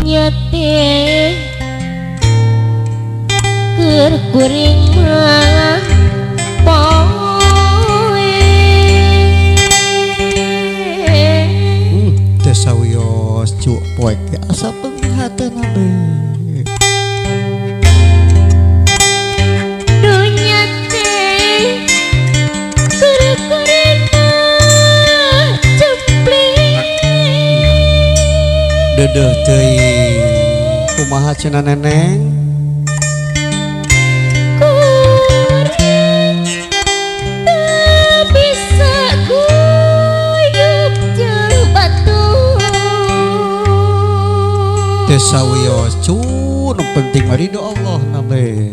nyate keur kuring mah poe teh sawios cuk poe ge asa penglihatanna be dunya teh keur kuring mah ceplik dedeh teuing kumaha cenah neneng sawios cun penting mari do Allah nabe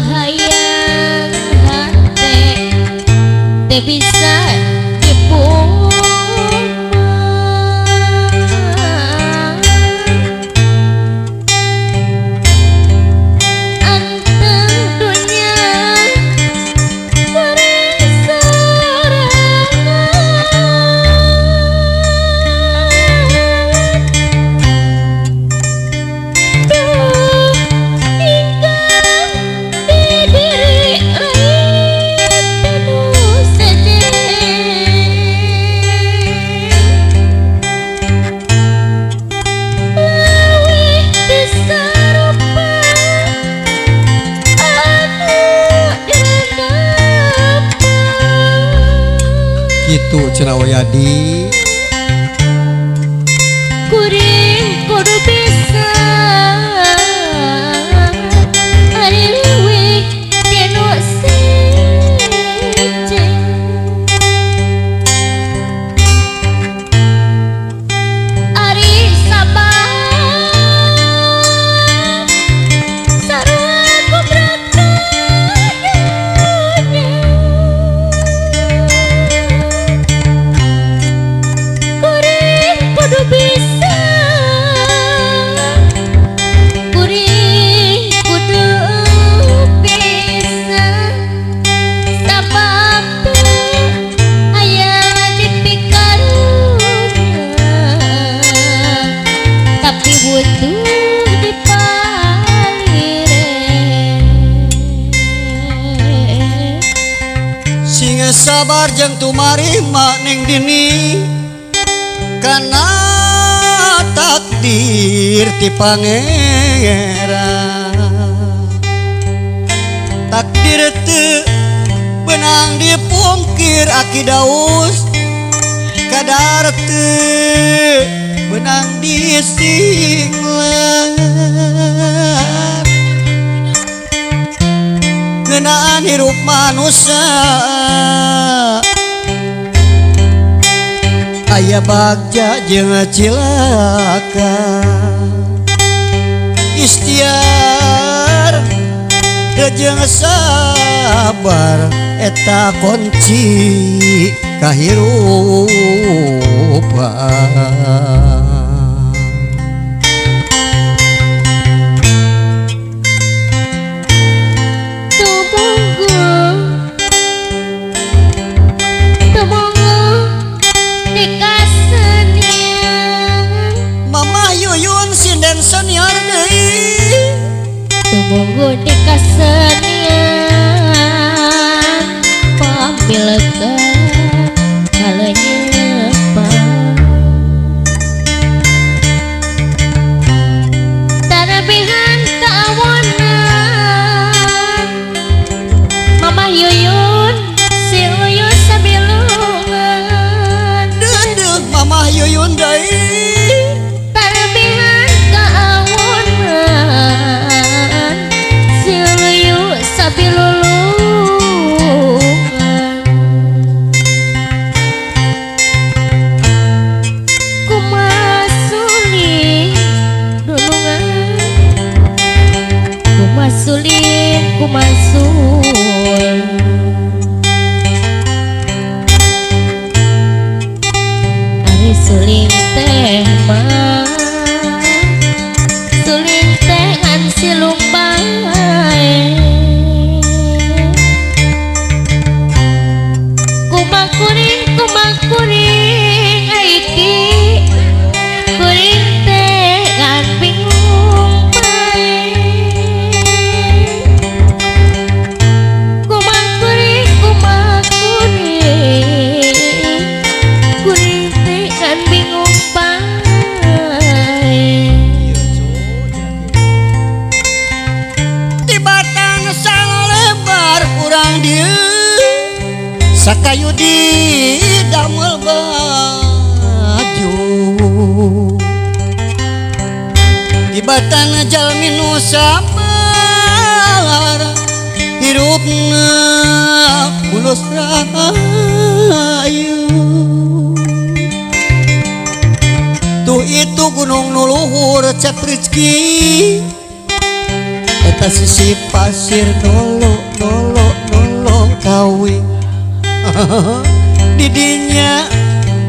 hayang hate teh bisa gitu cenah Wayadi kuring kudu bisa ari leuwih tinu seceng ari sabar sarua kubraka kudu bisa kuring kudu bisa sabab aya di pikarunya tapi butuh dipalire singa sabar jeung tumarima ning dini kana takdir ti pangeran takdir teu benang dipungkir aki daus kadar teu benang disinglar ngeunaan hirup manusia aya bagja jeung cilaka ikhtiar jeung sabar eta kunci kahirupan senior deui tumugu di kasenian pamilkeun kalenyepan tanabihan kaawonan Mamah Yuyun si Uyun sabilungan deudeuk Mamah Yuyun deui kumasul ari suling teh sakayu di damel baju tibatan jalmi nu sabar hirupna mulus rahayu tuh itu gunung nuluhur cek rezeki eta sisi pasir nolong kawi didinya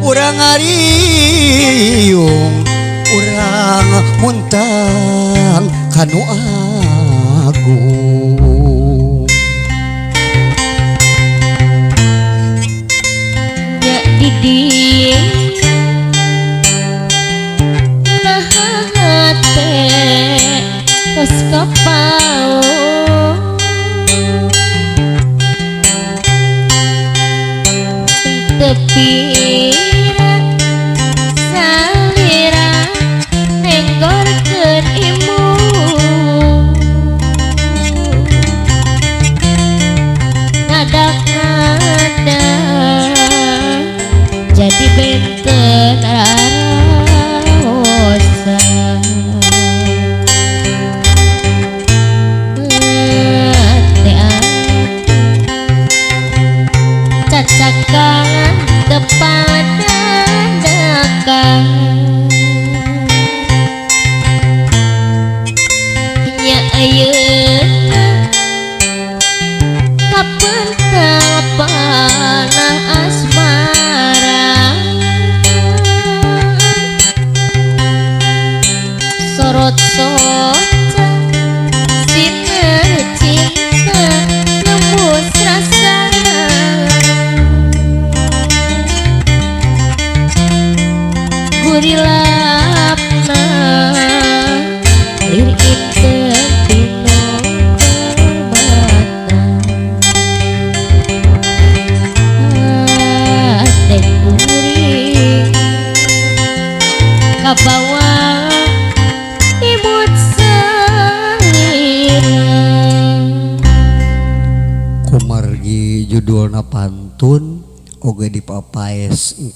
urang ngariung urang muntang kanu agung ya didi nahate tos kapau tepi salira nenggorkeun imu ngadak-ngadak jadi benten araosa cacakan depan dadakan nya ayeuna kapental panah asmara sorot-soca sinar cinta nembus rasa gurilapna lir inten dino mata teh kuring kabawa imut salira kumargi judulna pantun oge dipapaes